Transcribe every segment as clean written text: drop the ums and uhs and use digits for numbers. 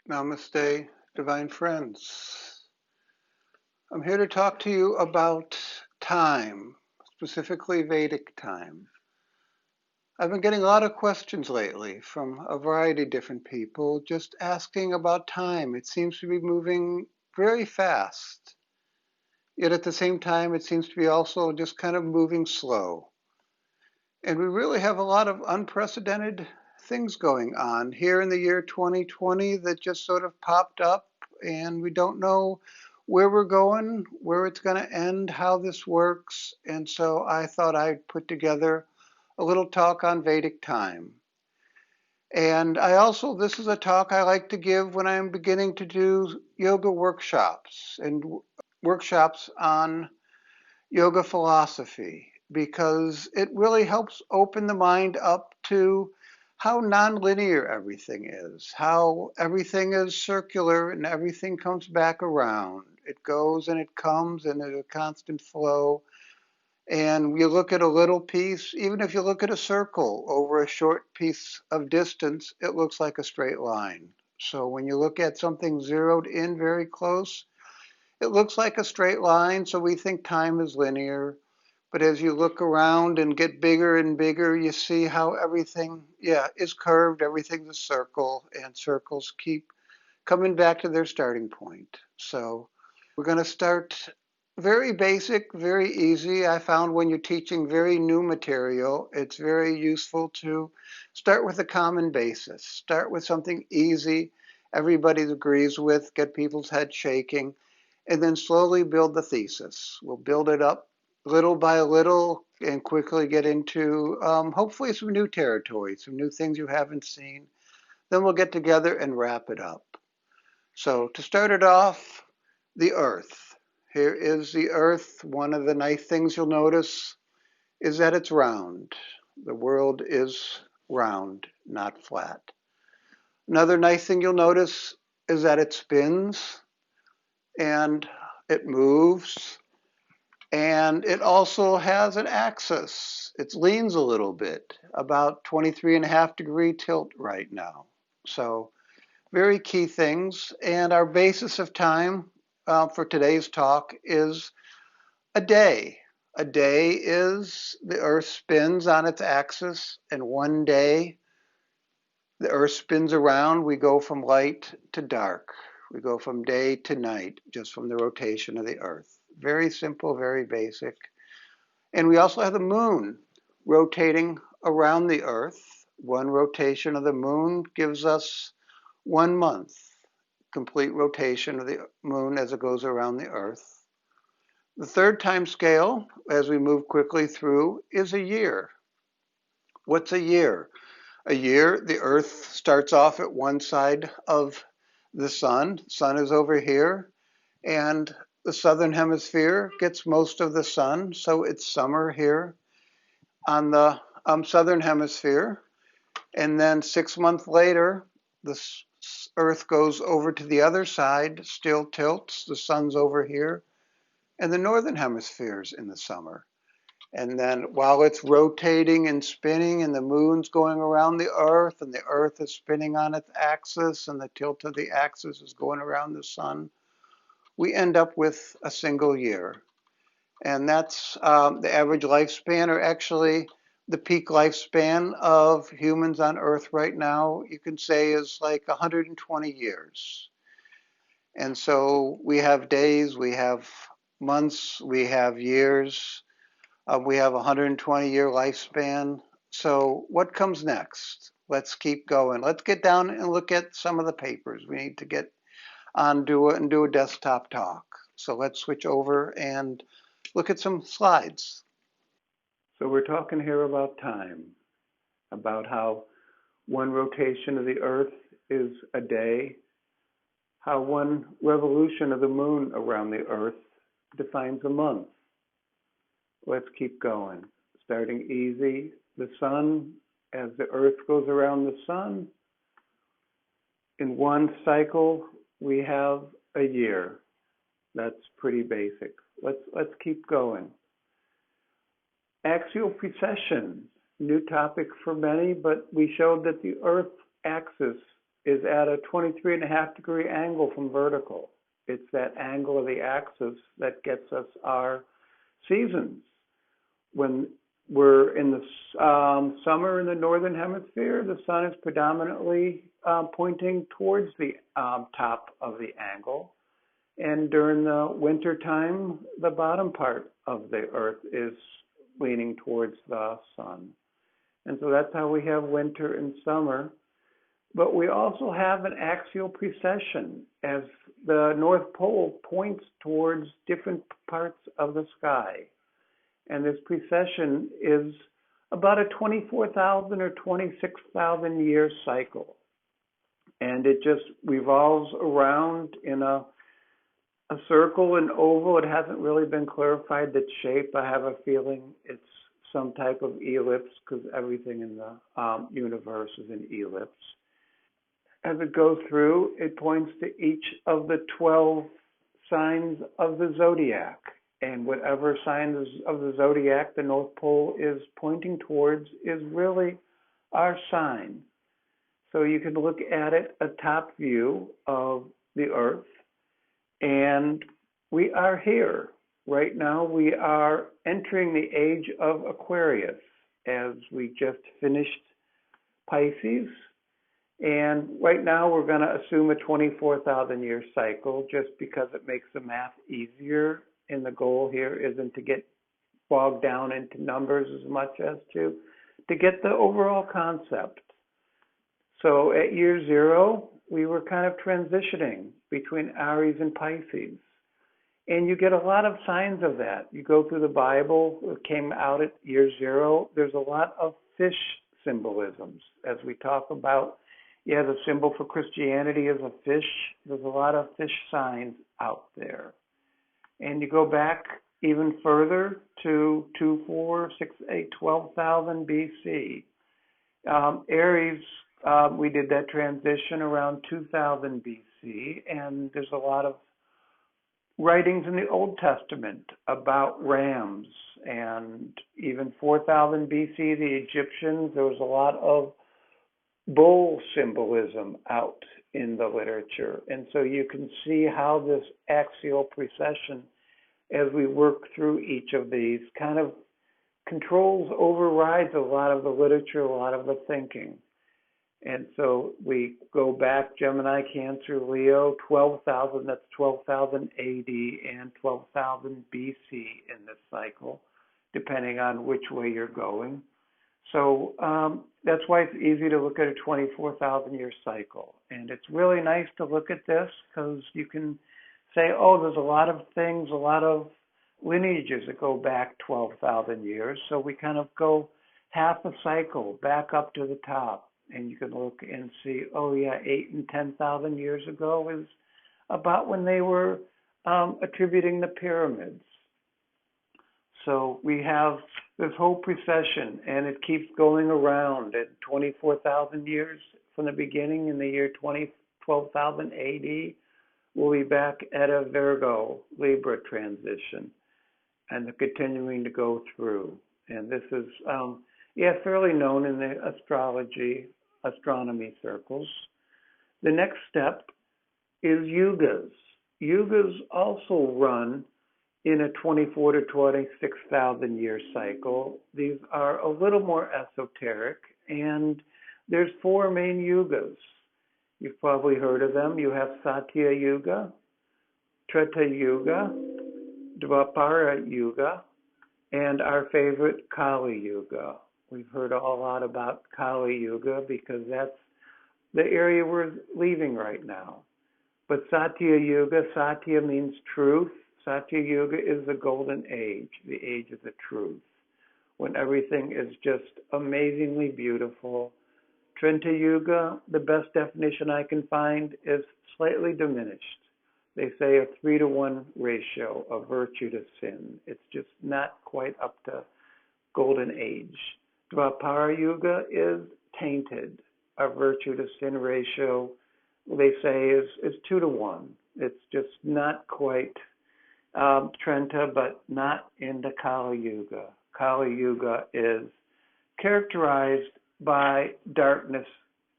Namaste, divine friends. I'm here to talk to you about time, specifically Vedic time. I've been getting a lot of questions lately from a variety of different people just asking about time. It seems to be moving very fast, yet at the same time, it seems to be also just kind of moving slow. And we really have a lot of unprecedented things going on here in the year 2020 that just sort of popped up, and we don't know where we're going, where it's going to end, how this works. And so I thought I'd put together a little talk on Vedic time. And this is a talk I like to give when I'm beginning to do yoga workshops and workshops on yoga philosophy because it really helps open the mind up to how nonlinear everything is, how everything is circular and everything comes back around. It goes and it comes and there's a constant flow. And you look at a little piece, even if you look at a circle over a short piece of distance, it looks like a straight line. So when you look at something zeroed in very close, it looks like a straight line, so we think time is linear. But as you look around and get bigger and bigger, you see how everything, is curved. Everything's a circle, and circles keep coming back to their starting point. So we're going to start very basic, very easy. I found when you're teaching very new material, it's very useful to start with a common basis. Start with something easy, everybody agrees with, get people's head shaking, and then slowly build the thesis. We'll build it up little by little and quickly get into hopefully some new territory, some new things you haven't seen. Then we'll get together and wrap it up. So to start it off, the Earth. Here is the Earth. One of the nice things you'll notice is that it's round. The world is round, not flat. Another nice thing you'll notice is that it spins and it moves, and it also has an axis. It leans a little bit, about 23.5-degree tilt right now. So very key things. And our basis of time for today's talk is a day. A day is the Earth spins on its axis, and one day the Earth spins around. We go from light to dark. We go from day to night, just from the rotation of the Earth. Very simple, very basic. And we also have the moon rotating around the Earth. One rotation of the moon gives us 1 month, complete rotation of the moon as it goes around the Earth. The third time scale, as we move quickly through, is a year. What's a year? A year, the Earth starts off at one side of the sun. Sun is over here, and the southern hemisphere gets most of the sun, so it's summer here on the southern hemisphere. And then 6 months later, the Earth goes over to the other side, still tilts, the sun's over here, and the northern hemisphere's in the summer. And then while it's rotating and spinning and the moon's going around the Earth and the Earth is spinning on its axis and the tilt of the axis is going around the sun, we end up with a single year. And that's the average lifespan, or actually the peak lifespan of humans on Earth right now, you can say is like 120 years. And so we have days, we have months, we have years, we have a 120-year lifespan. So what comes next? Let's keep going. Let's get down and look at some of the papers. We need to get on do a desktop talk. So let's switch over and look at some slides. So we're talking here about time, about how one rotation of the Earth is a day, how one revolution of the moon around the Earth defines a month. Let's keep going. Starting easy, the sun, as the Earth goes around the sun, in one cycle we have a year. That's pretty basic. Let's keep going. Axial precession, new topic for many, but we showed that the Earth axis is at a 23.5-degree angle from vertical. It's that angle of the axis that gets us our seasons. When we're in the summer in the northern hemisphere, the sun is predominantly pointing towards the top of the angle. And during the winter time, the bottom part of the earth is leaning towards the sun. And so that's how we have winter and summer. But we also have an axial precession as the North Pole points towards different parts of the sky. And this precession is about a 24,000 or 26,000 year cycle. And it just revolves around in a circle, an oval. It hasn't really been clarified, the shape. I have a feeling it's some type of ellipse because everything in the universe is an ellipse. As it goes through, it points to each of the 12 signs of the Zodiac. And whatever signs of the Zodiac the North Pole is pointing towards is really our sign. So you can look at it, a top view of the Earth, and we are here. Right now we are entering the age of Aquarius as we just finished Pisces. And right now we're going to assume a 24,000 year cycle just because it makes the math easier. And the goal here isn't to get bogged down into numbers as much as to get the overall concept. So at year 0, we were kind of transitioning between Aries and Pisces. And you get a lot of signs of that. You go through the Bible, it came out at year 0. There's a lot of fish symbolisms. As we talk about, the symbol for Christianity is a fish. There's a lot of fish signs out there. And you go back even further to 2, 4, 6, 8, 12,000 BC. Aries, we did that transition around 2000 BC, and there's a lot of writings in the Old Testament about rams. And even 4000 BC, the Egyptians, there was a lot of bull symbolism out in the literature. And so you can see how this axial precession, as we work through each of these, kind of controls, overrides a lot of the literature, a lot of the thinking. And so we go back, Gemini, Cancer, Leo, 12,000, that's 12,000 AD and 12,000 BC in this cycle, depending on which way you're going. So that's why it's easy to look at a 24,000 year cycle. And it's really nice to look at this because you can say, oh, there's a lot of things, a lot of lineages that go back 12,000 years. So we kind of go half a cycle back up to the top. And you can look and see, oh yeah, 8,000 and 10,000 years ago is about when they were attributing the pyramids. So we have this whole precession, and it keeps going around at 24,000 years from the beginning. In the year 12,000 AD, we'll be back at a Virgo Libra transition, and they're continuing to go through. And this is fairly known in the astronomy circles. The next step is Yugas. Yugas also run in a 24 to 26,000 year cycle. These are a little more esoteric, and there's 4 main yugas. You've probably heard of them. You have Satya Yuga, Treta Yuga, Dwapara Yuga, and our favorite Kali Yuga. We've heard a lot about Kali Yuga because that's the area we're leaving right now. But Satya Yuga, Satya means truth. Satya Yuga is the golden age, the age of the truth, when everything is just amazingly beautiful. Treta Yuga, the best definition I can find, is slightly diminished. They say a 3-to-1 ratio of virtue to sin. It's just not quite up to golden age. Dwapara Yuga is tainted. A virtue to sin ratio, they say, is 2-to-1. It's just not quite Trenta, but not in the Kali Yuga. Kali Yuga is characterized by darkness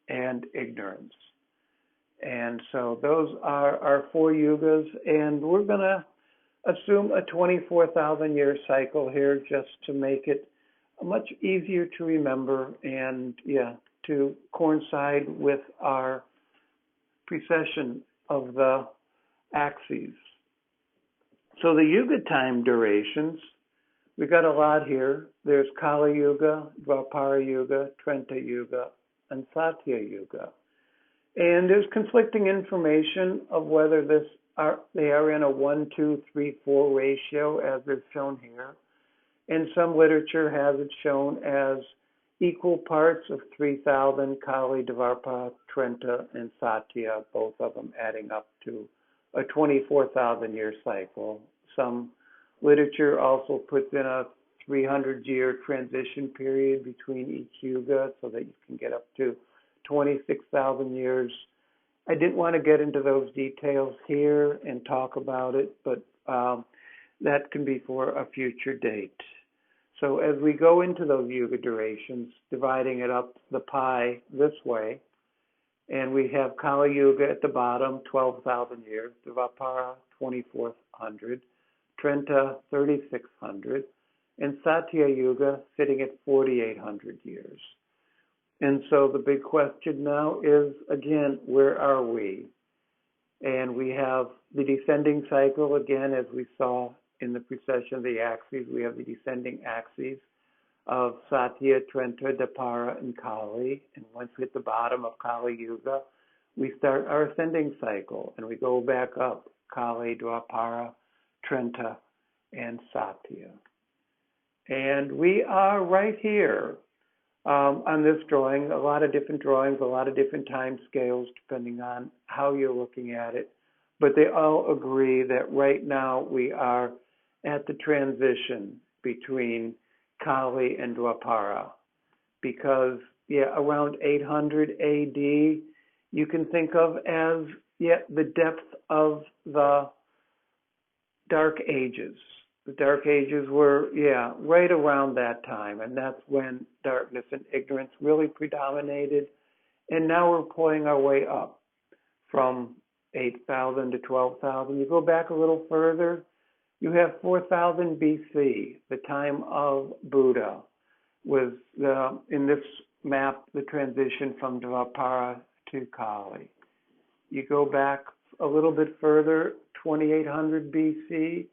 and ignorance. And so those are our 4 yugas, and we're going to assume a 24,000 year cycle here just to make it much easier to remember and, to coincide with our precession of the axes. So the yuga time durations, we got a lot here. There's Kali Yuga, Dwapara Yuga, Trenta Yuga, and Satya Yuga. And there's conflicting information of whether they are in a 1, 2, 3, 4 ratio as is shown here. And some literature has it shown as equal parts of 3,000 Kali, Dwapara, Trenta, and Satya, both of them adding up to a 24,000 year cycle. Some literature also puts in a 300-year transition period between each yuga so that you can get up to 26,000 years. I didn't want to get into those details here and talk about it, but that can be for a future date. So as we go into those yuga durations, dividing it up the pie this way, and we have Kali Yuga at the bottom, 12,000 years, Dvapara, 2,400, Trenta, 3,600, and Satya Yuga sitting at 4,800 years. And so the big question now is, again, where are we? And we have the descending cycle, again, as we saw in the precession of the axes, we have the descending axes of Satya, Trenta, Dwapara, and Kali. And once we hit the bottom of Kali Yuga, we start our ascending cycle, and we go back up, Kali, Dwapara, Trenta, and Satya. And we are right here on this drawing, a lot of different drawings, a lot of different time scales, depending on how you're looking at it. But they all agree that right now we are at the transition between Kali and Dwapara, because around 800 AD you can think of as the depth of the Dark Ages. The Dark Ages were right around that time, and that's when darkness and ignorance really predominated. And now we're pulling our way up from 8,000 to 12,000. You go back a little further, you have 4,000 BC, the time of Buddha, was in this map the transition from Dvapara to Kali. You go back a little bit further, 2,800 BC,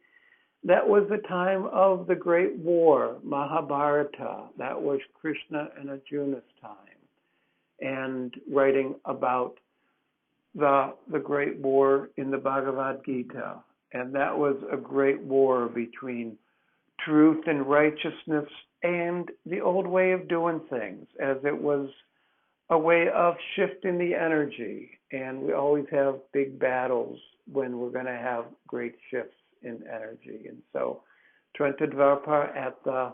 that was the time of the Great War, Mahabharata. That was Krishna and Arjuna's time, and writing about the Great War in the Bhagavad Gita. And that was a great war between truth and righteousness and the old way of doing things, as it was a way of shifting the energy. And we always have big battles when we're going to have great shifts in energy. And so Trenta Dvapara at the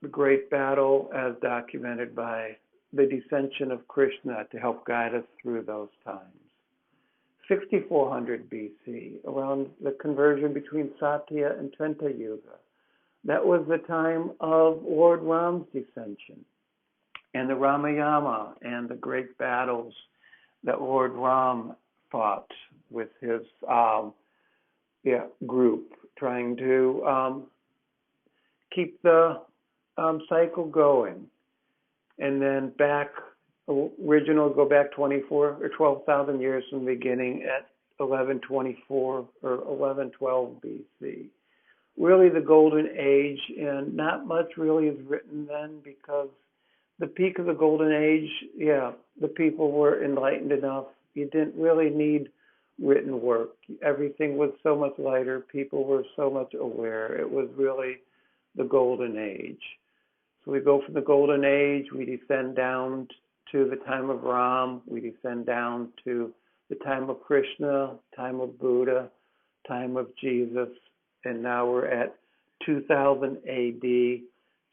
great battle as documented by the descension of Krishna to help guide us through those times. 6,400 BC, around the conversion between Satya and Trenta Yuga. That was the time of Lord Ram's descension and the Ramayana and the great battles that Lord Ram fought with his group, trying to keep the cycle going. And then go back 24 or 12,000 years from the beginning at 1124 or 1112 BC. Really the golden age, and not much really is written then, because the peak of the golden age, the people were enlightened enough. You didn't really need written work. Everything was so much lighter. People were so much aware. It was really the golden age. So we go from the golden age, we descend down to the time of Ram, we descend down to the time of Krishna, time of Buddha, time of Jesus, and now we're at 2000 AD,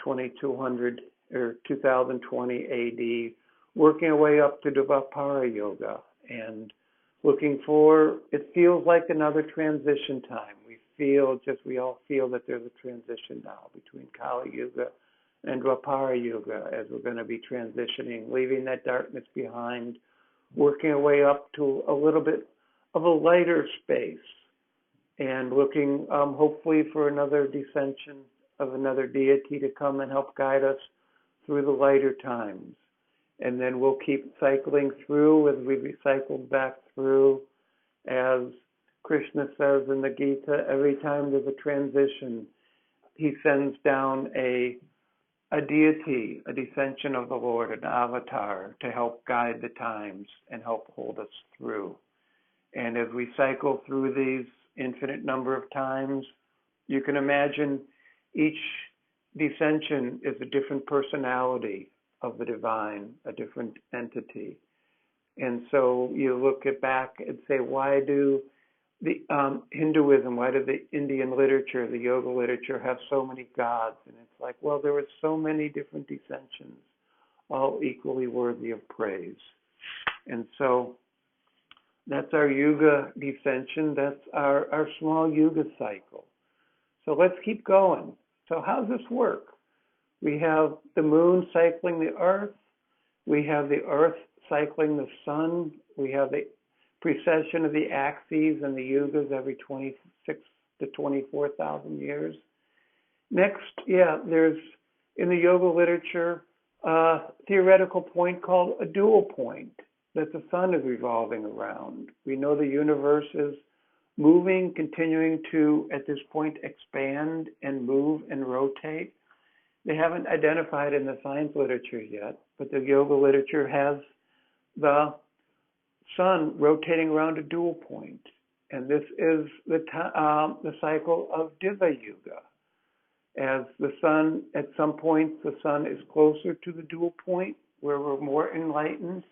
2200 or 2020 AD, working our way up to Dvapara Yoga and looking for, it feels like another transition time. We all feel that there's a transition now between Kali Yuga and Dwapara Yuga, as we're going to be transitioning, leaving that darkness behind, working our way up to a little bit of a lighter space and looking hopefully for another descension of another deity to come and help guide us through the lighter times. And then we'll keep cycling through as we recycle back through. As Krishna says in the Gita, every time there's a transition, he sends down a deity, a descension of the Lord, an avatar, to help guide the times and help hold us through. And as we cycle through these infinite number of times, you can imagine each descension is a different personality of the divine, a different entity. And so you look back and say, why do the Hinduism, why do the Indian literature, the yoga literature have so many gods? And it's like, well, there were so many different descensions, all equally worthy of praise. And so that's our Yuga descension. That's our small Yuga cycle. So let's keep going. So how does this work? We have the moon cycling the earth. We have the earth cycling the sun. We have the precession of the axes and the yugas every 26 to 24,000 years. Next, there's in the yoga literature a theoretical point called a dual point that the sun is revolving around. We know the universe is moving, continuing to, at this point, expand and move and rotate. They haven't identified in the science literature yet, but the yoga literature has the sun rotating around a dual point. And this is the cycle of Diva Yuga. As the sun, at some point, the sun is closer to the dual point where we're more enlightened.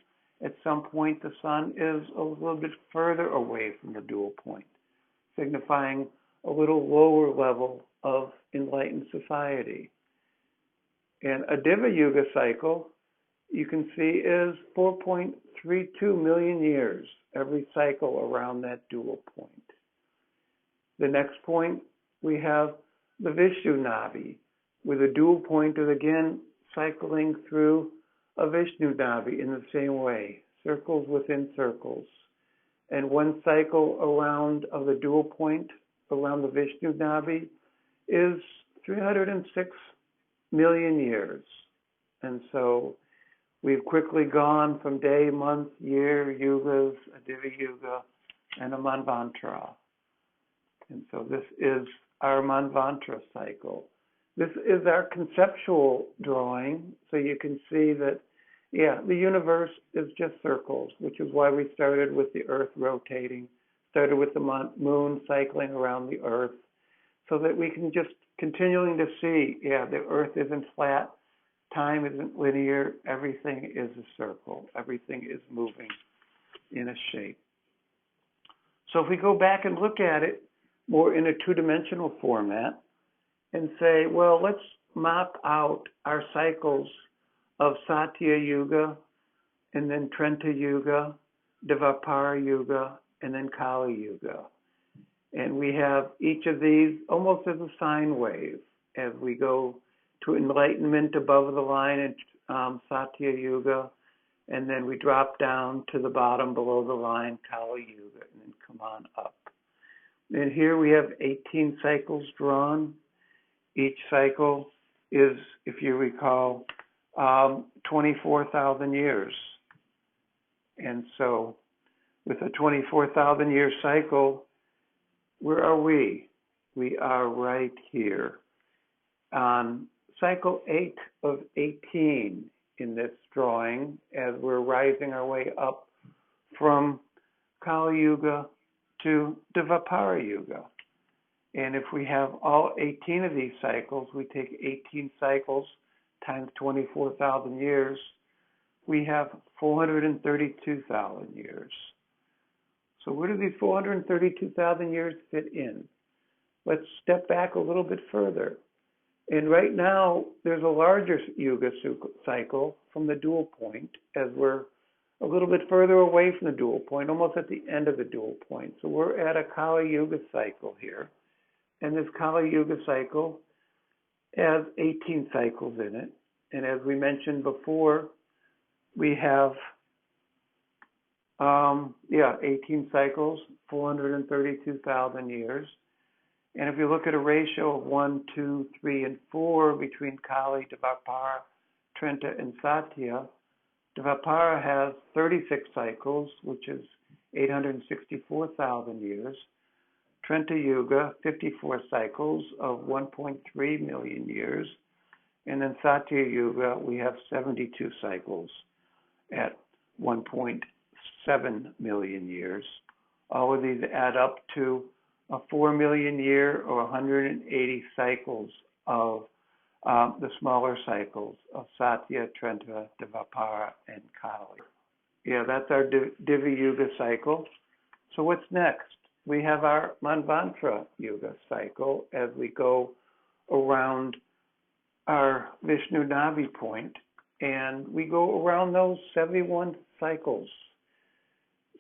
At some point, the sun is a little bit further away from the dual point, signifying a little lower level of enlightened society. And a Diva Yuga cycle, you can see, is 4.32 million years, every cycle around that dual point. The next point, we have the Vishnu Navi, with a dual point is again cycling through a Vishnu Navi in the same way, circles within circles. And one cycle around of the dual point around the Vishnu Navi is 306 million years. And so we've quickly gone from day, month, year, yugas, a Diva Yuga, and a Manvantara. And so this is our Manvantara cycle. This is our conceptual drawing, so you can see that, the universe is just circles, which is why we started with the Earth rotating, started with the moon cycling around the Earth, so that we can just continuing to see, the Earth isn't flat, time isn't linear, everything is a circle, everything is moving in a shape. So if we go back and look at it more in a two-dimensional format and say, well, let's map out our cycles of Satya Yuga, and then Trenta Yuga, Dvapara Yuga, and then Kali Yuga. And we have each of these almost as a sine wave as we go to enlightenment above the line in Satya Yuga, and then we drop down to the bottom below the line, Kali Yuga, and then come on up. And here we have 18 cycles drawn. Each cycle is, if you recall, 24,000 years. And so with a 24,000 year cycle, where are we? We are right here on cycle 8 of 18 in this drawing as we're rising our way up from Kali Yuga to Dvapara Yuga. And if we have all 18 of these cycles, we take 18 cycles times 24,000 years, we have 432,000 years. So where do these 432,000 years fit in? Let's step back a little bit further. And right now, there's a larger Yuga cycle from the dual point as we're a little bit further away from the dual point, almost at the end of the dual point. So we're at a Kali Yuga cycle here. And this Kali Yuga cycle has 18 cycles in it. And as we mentioned before, we have Yeah, 18 cycles, 432,000 years. And if you look at a ratio of 1, 2, 3, and 4 between Kali, Dvapara, Trenta, and Satya, Dvapara has 36 cycles, which is 864,000 years. Trenta Yuga, 54 cycles of 1.3 million years. And then Satya Yuga, we have 72 cycles at 1.7 million years. All of these add up to a 4 million year or 180 cycles of the smaller cycles of Satya, Trenta, Dvapara, and Kali. Yeah, that's our Divi Yuga cycle. So what's next? We have our Manvantara Yuga cycle as we go around our Vishnu Navi point, and we go around those 71 cycles.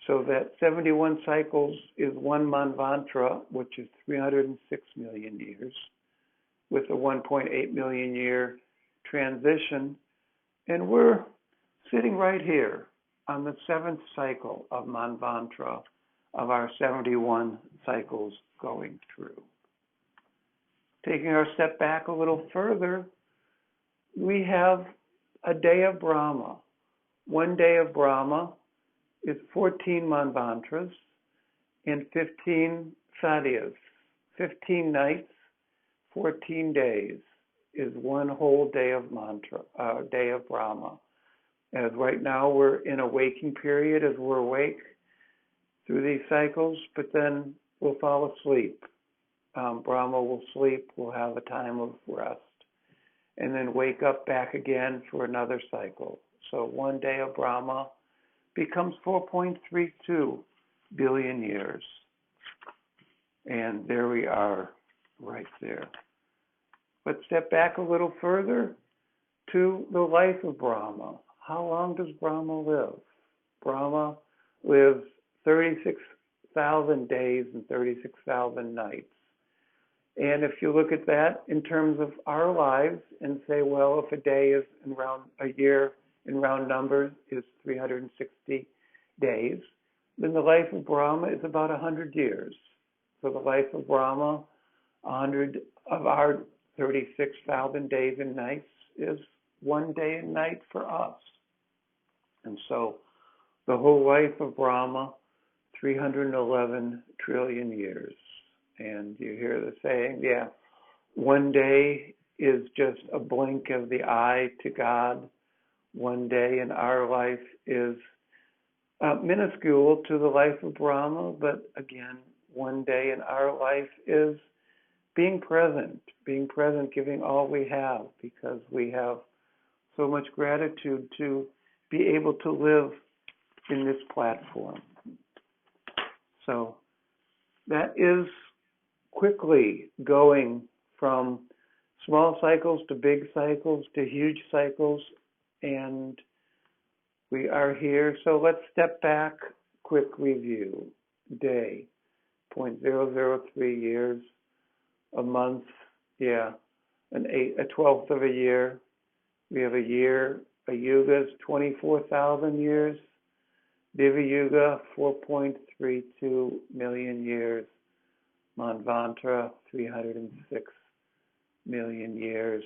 So that 71 cycles is one Manvantara, which is 306 million years, with a 1.8 million year transition. And we're sitting right here on the 7th cycle of Manvantara of our 71 cycles going through. Taking our step back a little further, we have a day of Brahma. One day of Brahma is 14 Manvantras and 15 Satyas. 15 nights, 14 days is one whole day of day of Brahma. As right now we're in a waking period as we're awake through these cycles, but then we'll fall asleep. Brahma will sleep, we'll have a time of rest, and then wake up back again for another cycle. So one day of Brahma becomes 4.32 billion years. And there we are, right there. But step back a little further to the life of Brahma. How long does Brahma live? Brahma lives 36,000 days and 36,000 nights. And if you look at that in terms of our lives and say, well, if a day is a year in round numbers is 360 days, then the life of Brahma is about 100 years. So the life of Brahma, 100 of our 36,000 days and nights is one day and night for us. And so the whole life of Brahma, 311 trillion years. And you hear the saying, yeah, one day is just a blink of the eye to God. One day in our life is minuscule to the life of Brahma, but again, one day in our life is being present, giving all we have, because we have so much gratitude to be able to live in this platform. So that is quickly going from small cycles to big cycles to huge cycles, and we are here. So let's step back, quick review. Day, 0.003 years, a month, a 12th of a year. We have a year, a yuga is 24,000 years. Divi Yuga, 4.32 million years. Manvantara, 306 million years.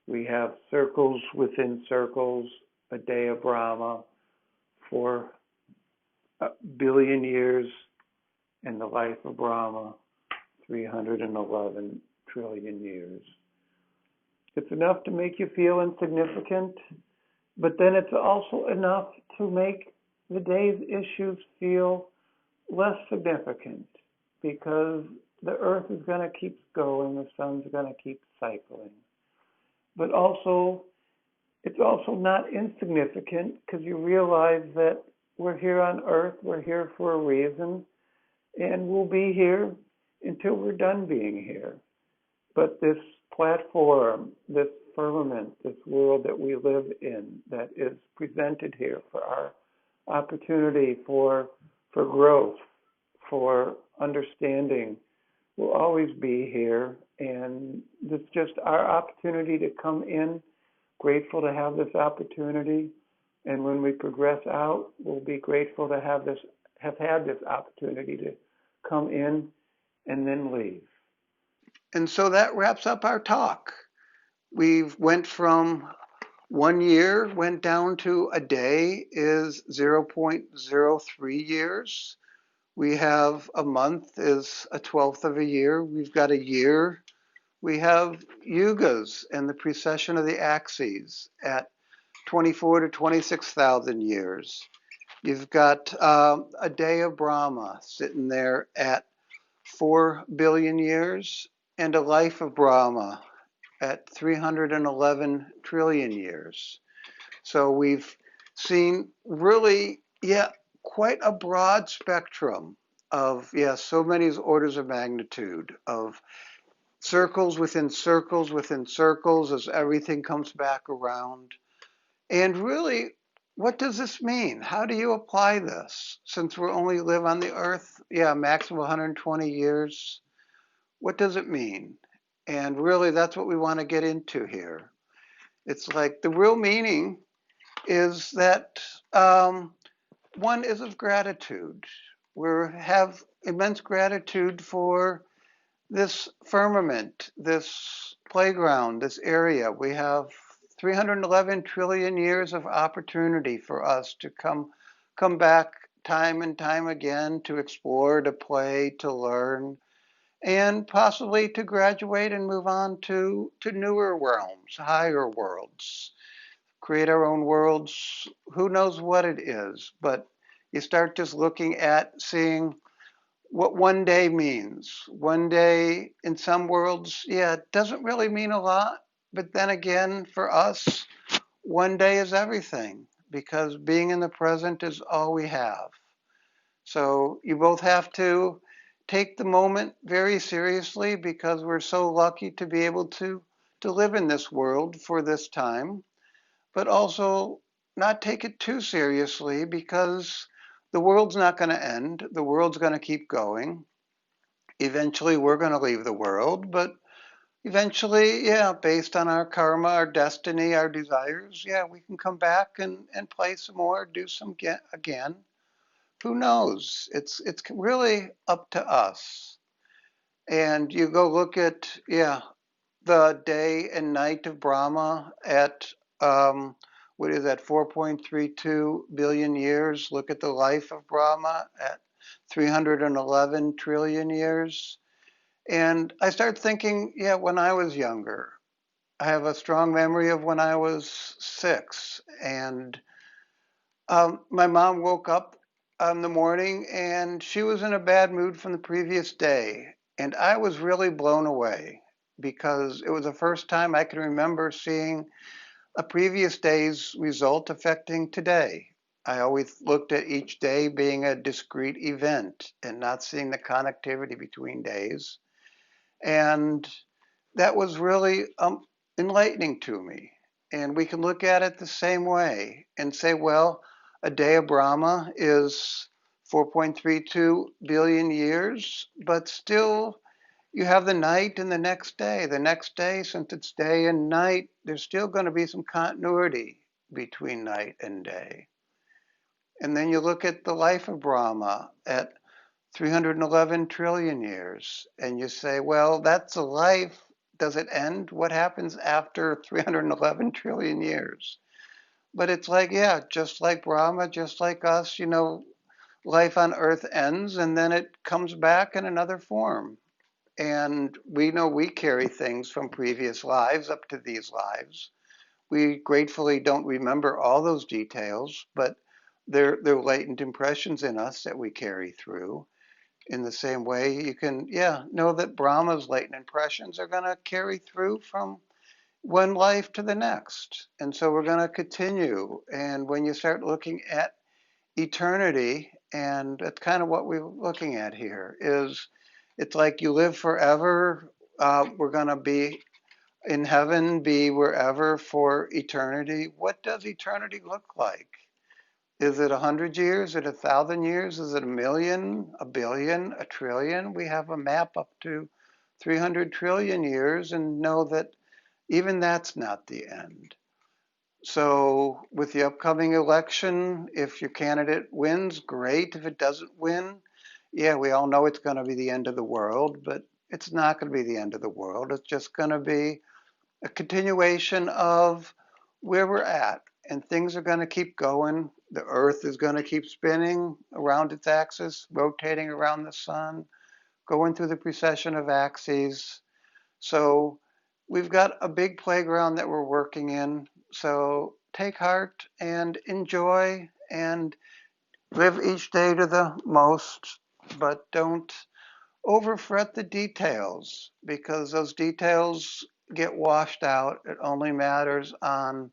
We have circles within circles, a day of Brahma, 4 billion years, and the life of Brahma, 311 trillion years. It's enough to make you feel insignificant, but then it's also enough to make the day's issues feel less significant, because the earth is going to keep going, the sun's going to keep cycling. But also, it's also not insignificant, because you realize that we're here on earth, we're here for a reason, and we'll be here until we're done being here. But this platform, this firmament, this world that we live in, that is presented here for our opportunity for growth, for understanding, will always be here. And it's just our opportunity to come in, grateful to have this opportunity, And when we progress out, we'll be grateful to have had this opportunity to come in and then leave. And so that wraps up our talk. We've went from 1 year went down to a day is 0.03 years. We have a month is a twelfth of a year. We've got a year. We have Yugas and the precession of the axes at 24 to 26,000 years. You've got a day of Brahma sitting there at 4 billion years and a life of Brahma at 311 trillion years. So we've seen really, yeah, quite a broad spectrum of, yeah, so many orders of magnitude of circles within circles within circles as everything comes back around. And really, what does this mean? How do you apply this? Since we only live on the earth, yeah, maximum 120 years, what does it mean? And really, that's what we want to get into here. It's like the real meaning is that one is of gratitude. We have immense gratitude for this firmament, this playground, this area. We have 311 trillion years of opportunity for us to come back time and time again to explore, to play, to learn, and possibly to graduate and move on to newer realms, higher worlds, create our own worlds. Who knows what it is, but you start just looking at seeing what one day means. One day in some worlds, yeah, it doesn't really mean a lot. But then again, for us, one day is everything because being in the present is all we have. So you both have to take the moment very seriously because we're so lucky to be able to live in this world for this time, but also not take it too seriously because the world's not going to end. The world's going to keep going. Eventually, we're going to leave the world, but eventually, yeah, based on our karma, our destiny, our desires, yeah, we can come back and play some more, do some again. Who knows? It's really up to us. And you go look at, yeah, the day and night of Brahma at what is that, 4.32 billion years. Look at the life of Brahma at 311 trillion years. And I start thinking, yeah, when I was younger, I have a strong memory of when I was 6. And my mom woke up in the morning and she was in a bad mood from the previous day. And I was really blown away because it was the first time I can remember seeing a previous day's result affecting today. I always looked at each day being a discrete event and not seeing the connectivity between days. And that was really enlightening to me. And we can look at it the same way and say, well, a day of Brahma is 4.32 billion years, but still you have the night and the next day. The next day, since it's day and night, there's still going to be some continuity between night and day. And then you look at the life of Brahma at 311 trillion years, and you say, well, that's a life. Does it end? What happens after 311 trillion years? But it's like, yeah, just like Brahma, just like us, life on Earth ends and then it comes back in another form. And we know we carry things from previous lives up to these lives. We gratefully don't remember all those details, but they're latent impressions in us that we carry through. In the same way, you can, yeah, know that Brahma's latent impressions are going to carry through from one life to the next. And so we're going to continue. And when you start looking at eternity, and that's kind of what we're looking at here, is it's like you live forever. We're going to be in heaven, be wherever for eternity. What does eternity look like? Is it 100 years? Is it 1,000 years? Is it a million, a billion, a trillion? We have a map up to 300 trillion years and know that even that's not the end. So with the upcoming election, if your candidate wins, great. If it doesn't win, yeah, we all know it's going to be the end of the world, but it's not going to be the end of the world. It's just going to be a continuation of where we're at, and things are going to keep going. The earth is going to keep spinning around its axis, rotating around the sun, going through the precession of axes. So we've got a big playground that we're working in. So take heart and enjoy and live each day to the most, but don't overfret the details, because those details get washed out. It only matters on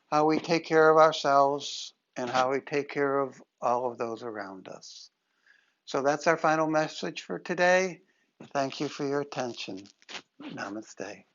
how we take care of ourselves and how we take care of all of those around us. So that's our final message for today. Thank you for your attention. Namaste.